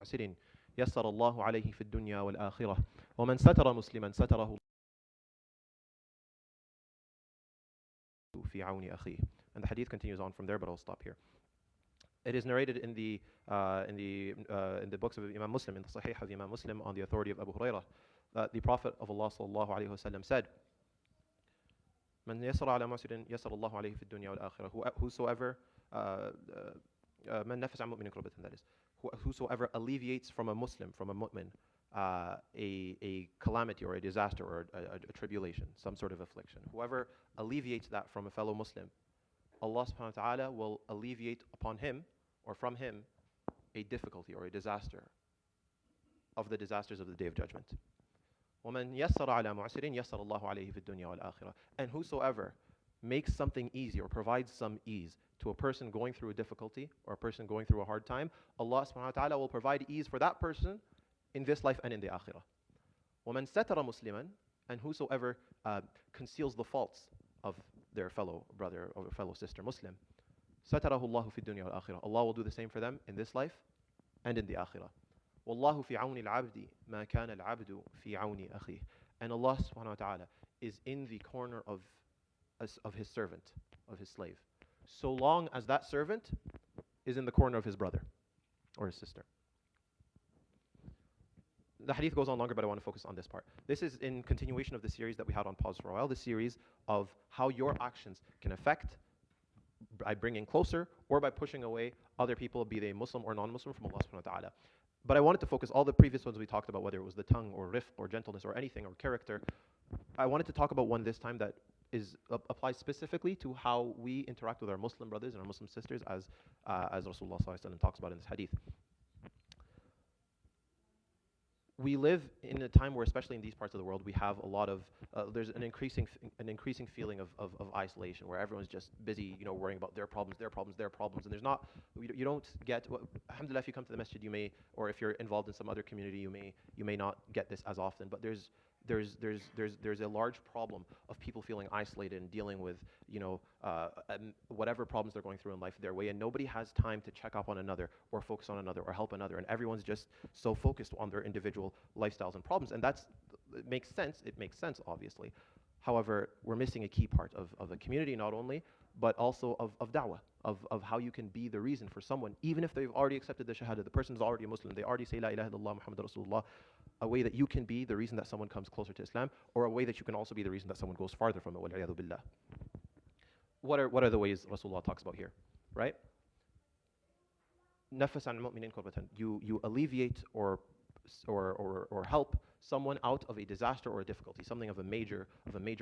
معسر يسر الله عليه في الدنيا والآخرة ومن ستر مسلما ستره في عون أخيه. And the hadith continues on from there, but I'll stop here. It is narrated in the books of Imam Muslim, in the Sahih of Imam Muslim, on the authority of Abu Hurairah, that the Prophet of Allah sallallahu alaihi wasallam said, "Man yasara ala mu'sirin yasara Allahu alayhi fi dunya wal akhirah." Whosoever man nafas an mu'minin kurbatan, that is, whosoever alleviates from a Muslim, from a mu'min, a calamity or a disaster or a tribulation, some sort of affliction. Whoever alleviates that from a fellow Muslim, Allah subhanahu wa ta'ala will alleviate upon him or from him a difficulty or a disaster of the disasters of the Day of Judgment. وَمَنْ يَسَّرَ عَلَى مُعْسِرٍ يَسَّرَ اللَّهُ عَلَيْهِ فِي الدُّنْيَا وَالْآخِرَةِ. And whosoever makes something easy or provides some ease to a person going through a difficulty or a person going through a hard time, Allah subhanahu wa ta'ala will provide ease for that person in this life and in the akhirah. وَمَنْ سَتَرَ مُسْلِمًا. And whosoever conceals the faults of their fellow brother or fellow sister Muslim, سَتَرَهُ اللَّهُ فِي الدُّنْيا وَالْآخِرَةِ. Allah will do the same for them in this life and in the akhirah. وَاللَّهُ فِي عَوْنِ الْعَبْدِ مَا كَانَ الْعَبْدُ فِي عَوْنِ أَخِيهِ. And Allah subhanahu wa ta'ala is in the corner of his servant, of his slave, so long as that servant is in the corner of his brother or his sister. The hadith goes on longer, but I want to focus on this part. This is in continuation of the series that we had on pause for a while, the series of how your actions can affect by bringing closer or by pushing away other people, be they Muslim or non-Muslim, from Allah subhanahu wa ta'ala. But I wanted to focus, all the previous ones we talked about, whether it was the tongue or rifq or gentleness or anything or character, I wanted to talk about one this time that applies specifically to how we interact with our Muslim brothers and our Muslim sisters, as Rasulullah sallallahu alaihi wasallam talks about in this hadith. We live in a time where, especially in these parts of the world, we have a lot of there's an increasing feeling of isolation, where everyone's just busy, worrying about their problems, and there's not, you don't get. Alhamdulillah, if you come to the masjid, you may, or if you're involved in some other community, you may not get this as often. But there's a large problem of people feeling isolated and dealing with whatever problems they're going through in life their way, and nobody has time to check up on another or focus on another or help another, and everyone's just so focused on their individual lifestyles and problems, and it makes sense obviously. However, we're missing a key part of the community, not only, but also of da'wah, of how you can be the reason for someone, even if they've already accepted the shahada, the person's already a Muslim, they already say la ilaha illallah Muhammad Rasulullah, a way that you can be the reason that someone comes closer to Islam, or a way that you can also be the reason that someone goes farther from it. وَالْعِيَاذُ بِاللَّهِ. What are the ways Rasulullah talks about here, right? نَفَسَ عَنْ مُؤْمِنٍ كُرْبَةً. You alleviate or help someone out of a disaster or a difficulty, something of a major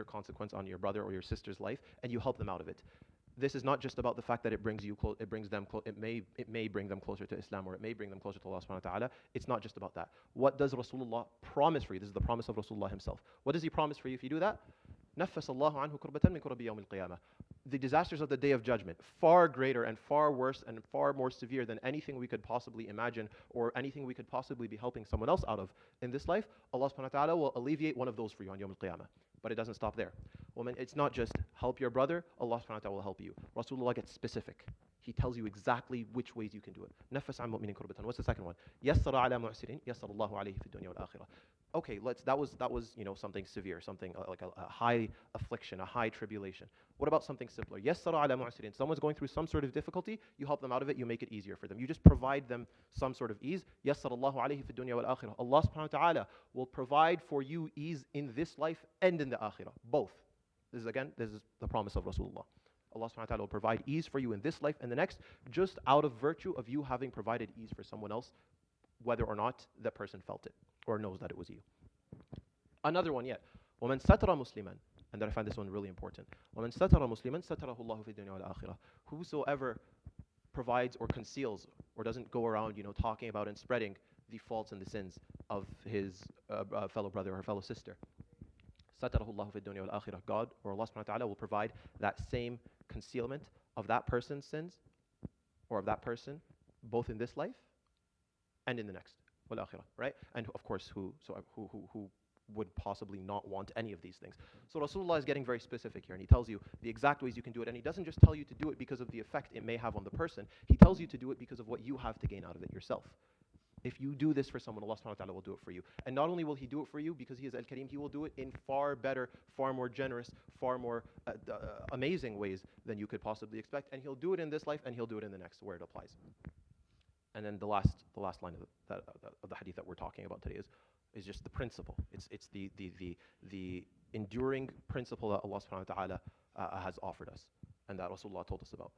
consequence on your brother or your sister's life, and you help them out of it. This is not just about the fact that it may bring them closer to Islam, or it may bring them closer to Allah subhanahu wa ta'ala. It's not just about that. What does Rasulullah promise for you? This is the promise of Rasulullah himself. What does he promise for you if you do that? نَفَّسَ اللَّهُ عَنْهُ كُرْبَةً مِنْ كُرَبِ يَوْمِ الْقِيَامَةِ. The disasters of the Day of Judgment, far greater and far worse and far more severe than anything we could possibly imagine or anything we could possibly be helping someone else out of in this life, Allah subhanahu wa ta'ala will alleviate one of those for you on Yawm al-Qiyamah. But it doesn't stop there. It's not just help your brother, Allah subhanahu wa ta'ala will help you. Rasulullah gets specific. He tells you exactly which ways you can do it. نَفَّسْ عَنْ مُؤْمِنٍ كُرْبَةً. What's the second one? يَسَّرَ عَلَى مُعْسِرٍ يَسَّرَ اللَّهُ عَلَيْهِ فِي الدُّنْيَا وَالْآخِرَةِ. Okay, that was something severe, something like a high affliction, a high tribulation. What about something simpler? يَسَّرَ عَلَى مُعْسِرٍ. Someone's going through some sort of difficulty, you help them out of it, you make it easier for them. You just provide them some sort of ease. يَسَّرَ اللَّهُ عَلَيْهِ فِي الدُّنْيَا وَالْآخِرَةِ. Allah subhanahu wa ta'ala will provide for you ease in this life and in the akhirah, both. This is the promise of Rasulullah. Allah subhanahu wa ta'ala will provide ease for you in this life and the next, just out of virtue of you having provided ease for someone else, whether or not that person felt it or knows that it was you. Another one yet. وَمَنْ سَتَرَ مُسْلِمًا. And then I find this one really important. وَمَنْ سَتَرَ مُسْلِمًا سَتَرَهُ اللَّهُ فِي الدُّنْيَا وَالْآخِرَةِ. Whosoever provides or conceals or doesn't go around, talking about and spreading the faults and the sins of his fellow brother or fellow sister, سَتَرَهُ اللَّهُ فِي الدُّنْيَا وَالْآخِرَةِ. God or Allah subhanahu wa ta'ala will provide that same concealment of that person's sins or of that person both in this life and in the next. وَالْآخِرَةِ. Right? And of course, who would possibly not want any of these things. So Rasulullah is getting very specific here, and he tells you the exact ways you can do it, and he doesn't just tell you to do it because of the effect it may have on the person. He tells you to do it because of what you have to gain out of it yourself. If you do this for someone, Allah subhanahu wa ta'ala will do it for you. And not only will He do it for you because He is Al-Kareem, He will do it in far better, far more generous, far more amazing ways than you could possibly expect. And He'll do it in this life and He'll do it in the next where it applies. And then the last line of the hadith that we're talking about today is just the principle. It's the enduring principle that Allah subhanahu wa ta'ala has offered us and that Rasulullah told us about.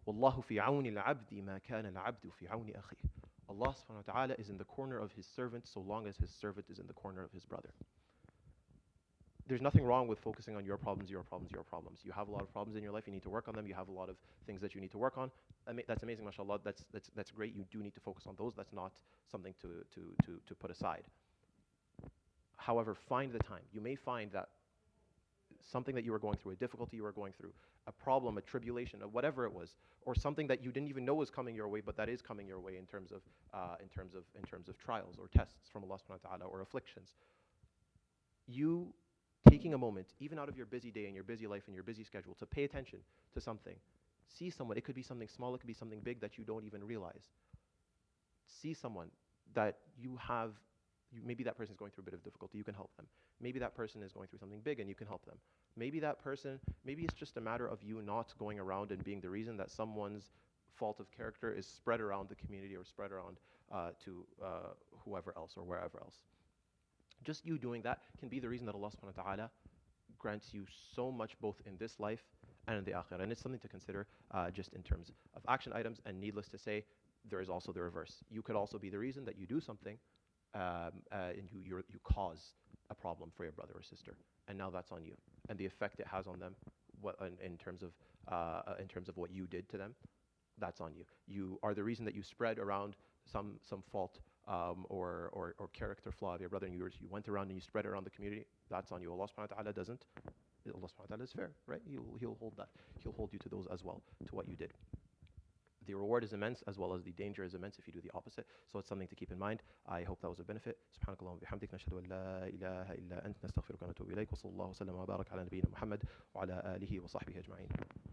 وَاللَّهُ فِي عَوْنِ الْعَبْدِ مَا كَانَ الْعَبْدُ فِي عَوْنِ أَخِيهِ. Allah subhanahu wa ta'ala is in the corner of His servant so long as his servant is in the corner of his brother. There's nothing wrong with focusing on your problems, your problems, your problems. You have a lot of problems in your life, you need to work on them. You have a lot of things that you need to work on. That's amazing, mashallah. That's great. You do need to focus on those. That's not something to put aside. However, find the time. You may find that something that you were going through, a difficulty you were going through, a problem, a tribulation, whatever it was, or something that you didn't even know was coming your way, but that is coming your way in terms of trials or tests from Allah subhanahu wa ta'ala or afflictions. You taking a moment, even out of your busy day and your busy life and your busy schedule, to pay attention to something. See someone. It could be something small, it could be something big that you don't even realize. See someone that maybe that person is going through a bit of difficulty, you can help them. Maybe that person is going through something big and you can help them. Maybe it's just a matter of you not going around and being the reason that someone's fault of character is spread around the community or spread around to whoever else or wherever else. Just you doing that can be the reason that Allah subhanahu wa ta'ala grants you so much both in this life and in the akhirah. And it's something to consider just in terms of action items. And needless to say, there is also the reverse. You could also be the reason that you do something and you cause a problem for your brother or sister, and now that's on you. And the effect it has on them, in terms of what you did to them, that's on you. You are the reason that you spread around some fault or character flaw of your brother and yours. You went around and you spread it around the community. That's on you. Allah subhanahu wa ta'ala doesn't. Allah subhanahu wa ta'ala is fair, right? He'll hold that. He'll hold you to those as well, to what you did. The reward is immense as well as the danger is immense if you do the opposite. So it's something to keep in mind. I hope that was a benefit. Subhanakallahumma bihamdik nashhadu an la ilaha illa ant nastaghfiruka wa natubu ilayk wa sallallahu wa sallam wa barak ala nabiyyina Muhammad wa ala alihi wa sahbihi ajma'in.